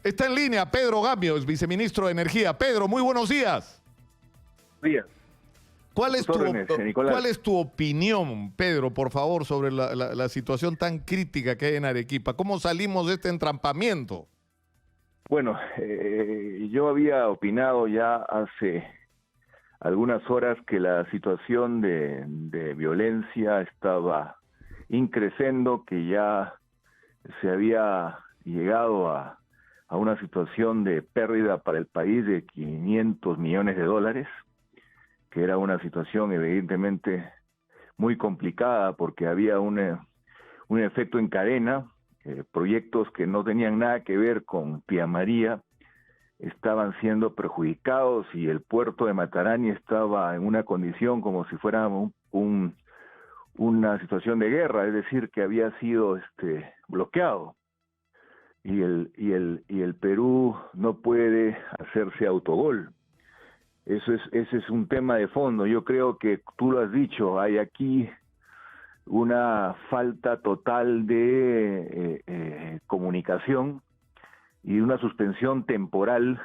Está en línea Pedro Gamio, viceministro de Energía. Pedro, muy buenos días. Días. ¿Cuál es tu opinión, Pedro, por favor, sobre la situación tan crítica que hay en Arequipa? ¿Cómo salimos de este entrampamiento? Bueno, yo había opinado ya hace algunas horas que la situación de violencia estaba increciendo, que ya se había llegado a una situación de pérdida para el país de 500 millones de dólares, que era una situación evidentemente muy complicada porque había un efecto en cadena, proyectos que no tenían nada que ver con Tía María estaban siendo perjudicados y el puerto de Matarani estaba en una condición como si fuera una situación de guerra, es decir, que había sido bloqueado. Y el Perú no puede hacerse autogol. Ese es un tema de fondo. Yo creo que tú lo has dicho, hay aquí una falta total de comunicación y una suspensión temporal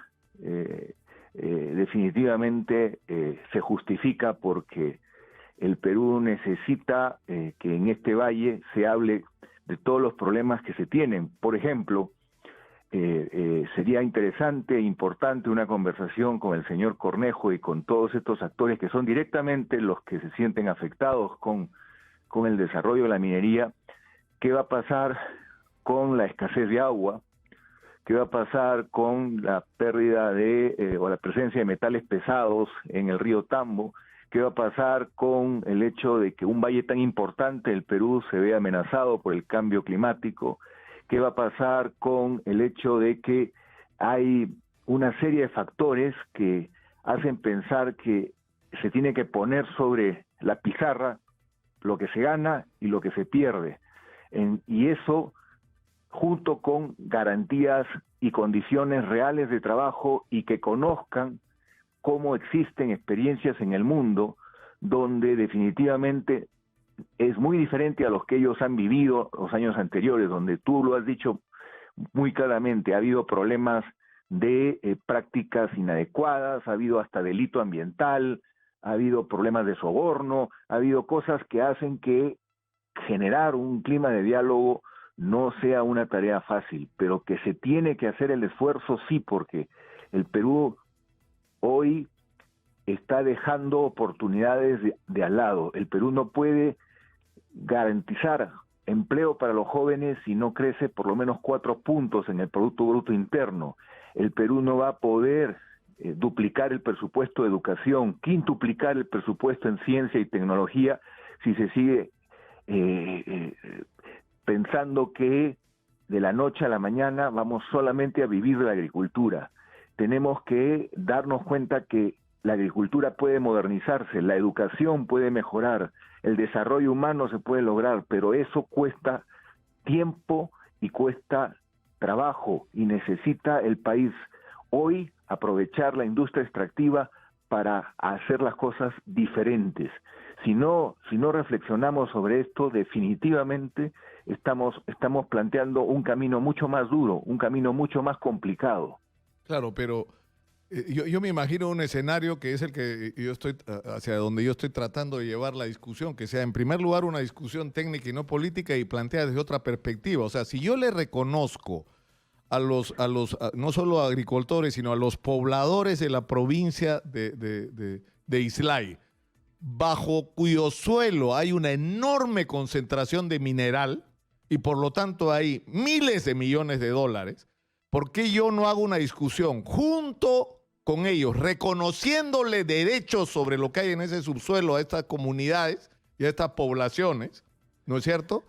definitivamente se justifica porque el Perú necesita que en este valle se hable de todos los problemas que se tienen. Por ejemplo, sería interesante e importante una conversación con el señor Cornejo y con todos estos actores que son directamente los que se sienten afectados con el desarrollo de la minería. ¿Qué va a pasar con la escasez de agua? ¿Qué va a pasar con la pérdida o la presencia de metales pesados en el río Tambo? ¿Qué va a pasar con el hecho de que un valle tan importante del Perú se vea amenazado por el cambio climático? ¿Qué va a pasar con el hecho de que hay una serie de factores que hacen pensar que se tiene que poner sobre la pizarra lo que se gana y lo que se pierde? Y eso junto con garantías y condiciones reales de trabajo y que conozcan cómo existen experiencias en el mundo donde definitivamente es muy diferente a los que ellos han vivido los años anteriores, donde tú lo has dicho muy claramente, ha habido problemas de prácticas inadecuadas, ha habido hasta delito ambiental, ha habido problemas de soborno, ha habido cosas que hacen que generar un clima de diálogo no sea una tarea fácil, pero que se tiene que hacer el esfuerzo, sí, porque el Perú hoy está dejando oportunidades de al lado. El Perú no puede garantizar empleo para los jóvenes si no crece por lo menos 4 puntos en el Producto Bruto Interno. El Perú no va a poder duplicar el presupuesto de educación, quintuplicar el presupuesto en ciencia y tecnología si se sigue pensando que de la noche a la mañana vamos solamente a vivir de la agricultura. Tenemos que darnos cuenta que la agricultura puede modernizarse, la educación puede mejorar, el desarrollo humano se puede lograr, pero eso cuesta tiempo y cuesta trabajo y necesita el país hoy aprovechar la industria extractiva para hacer las cosas diferentes. Si no reflexionamos sobre esto, definitivamente estamos planteando un camino mucho más duro, un camino mucho más complicado. Claro, pero yo me imagino un escenario que es el que hacia donde yo estoy tratando de llevar la discusión, que sea en primer lugar una discusión técnica y no política y planteada desde otra perspectiva. O sea, si yo le reconozco no solo a agricultores, sino a los pobladores de la provincia de Islay, bajo cuyo suelo hay una enorme concentración de mineral y por lo tanto hay miles de millones de dólares, ¿por qué yo no hago una discusión junto con ellos, reconociéndole derechos sobre lo que hay en ese subsuelo a estas comunidades y a estas poblaciones, ¿no es cierto?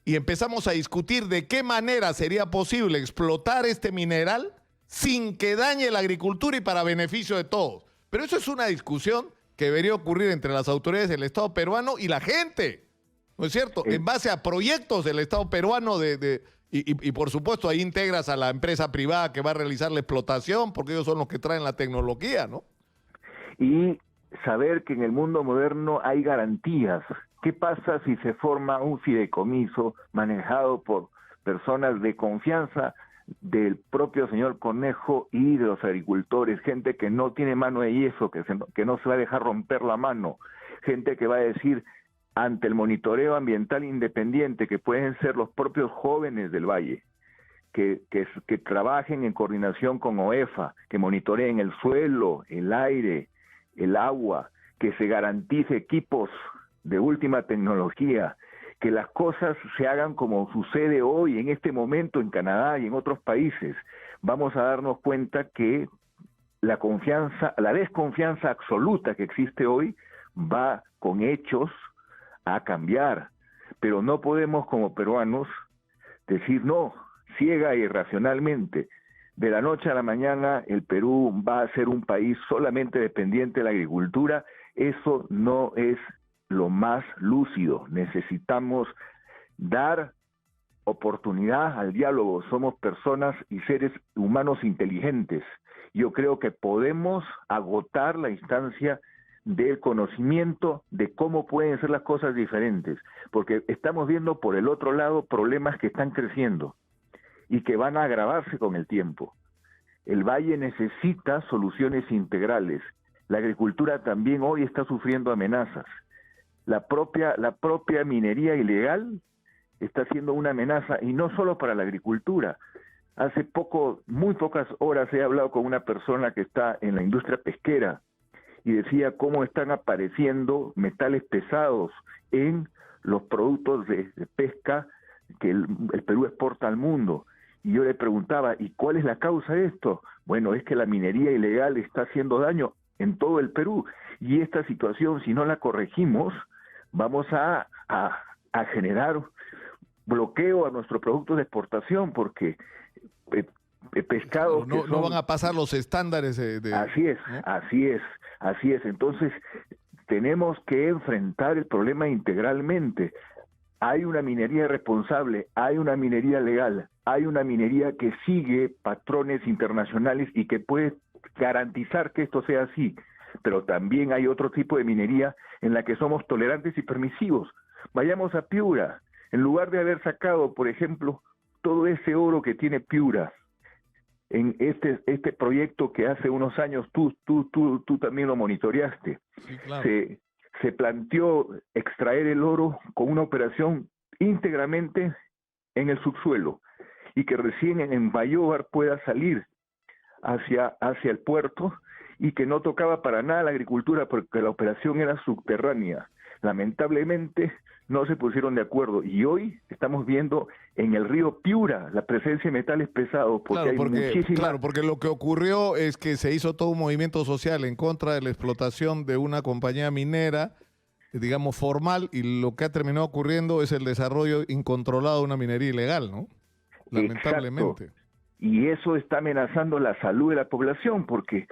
Y empezamos a discutir de qué manera sería posible explotar este mineral sin que dañe la agricultura y para beneficio de todos. Pero eso es una discusión que debería ocurrir entre las autoridades del Estado peruano y la gente, ¿no es cierto? En base a proyectos del Estado peruano y por supuesto ahí integras a la empresa privada que va a realizar la explotación porque ellos son los que traen la tecnología, ¿no? Y saber que en el mundo moderno hay garantías ¿Qué pasa si se forma un fideicomiso manejado por personas de confianza del propio señor Cornejo y de los agricultores, gente que no tiene mano de yeso, que no se va a dejar romper la mano, gente que va a decir ante el monitoreo ambiental independiente, que pueden ser los propios jóvenes del Valle, que trabajen en coordinación con OEFA, que monitoreen el suelo, el aire, el agua, que se garantice equipos de última tecnología, que las cosas se hagan como sucede hoy, en este momento, en Canadá y en otros países. Vamos a darnos cuenta que la desconfianza absoluta que existe hoy va con hechos a cambiar, pero no podemos como peruanos decir no, ciega e irracionalmente. De la noche a la mañana el Perú va a ser un país solamente dependiente de la agricultura. Eso no es lo más lúcido. Necesitamos dar oportunidad al diálogo. Somos personas y seres humanos inteligentes. Yo creo que podemos agotar la instancia del conocimiento de cómo pueden ser las cosas diferentes, porque estamos viendo por el otro lado problemas que están creciendo y que van a agravarse con el tiempo. El Valle necesita soluciones integrales. La agricultura también hoy está sufriendo amenazas. La propia minería ilegal está siendo una amenaza, y no solo para la agricultura. Hace muy pocas horas he hablado con una persona que está en la industria pesquera y decía cómo están apareciendo metales pesados en los productos de pesca que el Perú exporta al mundo. Y yo le preguntaba, ¿y cuál es la causa de esto? Bueno, es que la minería ilegal está haciendo daño en todo el Perú, y esta situación, si no la corregimos, vamos a generar bloqueo a nuestros productos de exportación, porque pescados no van a pasar los estándares Así es, ¿no? Así es. Entonces, tenemos que enfrentar el problema integralmente. Hay una minería responsable, hay una minería legal, hay una minería que sigue patrones internacionales y que puede garantizar que esto sea así, pero también hay otro tipo de minería en la que somos tolerantes y permisivos. Vayamos a Piura. En lugar de haber sacado, por ejemplo, todo ese oro que tiene Piura en este proyecto que hace unos años tú también lo monitoreaste, sí, claro. Se planteó extraer el oro con una operación íntegramente en el subsuelo, y que recién en Bayóvar pueda salir hacia el puerto, y que no tocaba para nada la agricultura porque la operación era subterránea. Lamentablemente no se pusieron de acuerdo, y hoy estamos viendo en el río Piura la presencia de metales pesados, porque porque lo que ocurrió es que se hizo todo un movimiento social en contra de la explotación de una compañía minera, digamos formal, y lo que ha terminado ocurriendo es el desarrollo incontrolado de una minería ilegal, ¿no? Lamentablemente. Exacto. Y eso está amenazando la salud de la población, porque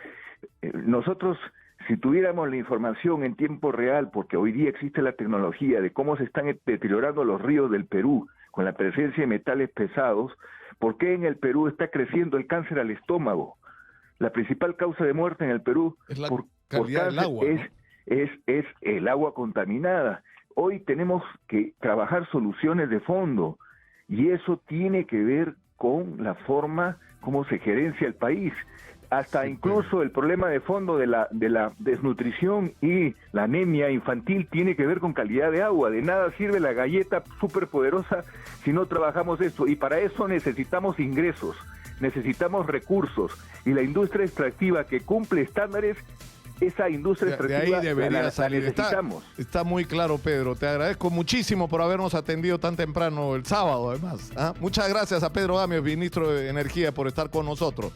nosotros, si tuviéramos la información en tiempo real, porque hoy día existe la tecnología de cómo se están deteriorando los ríos del Perú con la presencia de metales pesados, ¿por qué en el Perú está creciendo el cáncer al estómago? La principal causa de muerte en el Perú es la calidad del agua, ¿no? es el agua contaminada. Hoy tenemos que trabajar soluciones de fondo, y eso tiene que ver con la forma como se gerencia el país. Hasta incluso el problema de fondo de la desnutrición y la anemia infantil tiene que ver con calidad de agua. De nada sirve la galleta superpoderosa si no trabajamos esto, y para eso necesitamos ingresos, necesitamos recursos, y la industria extractiva que cumple estándares, esa industria extractiva de ahí debería salir. Necesitamos. Está muy claro, Pedro. Te agradezco muchísimo por habernos atendido tan temprano el sábado, además. Muchas gracias a Pedro Gamios, ministro de Energía, por estar con nosotros.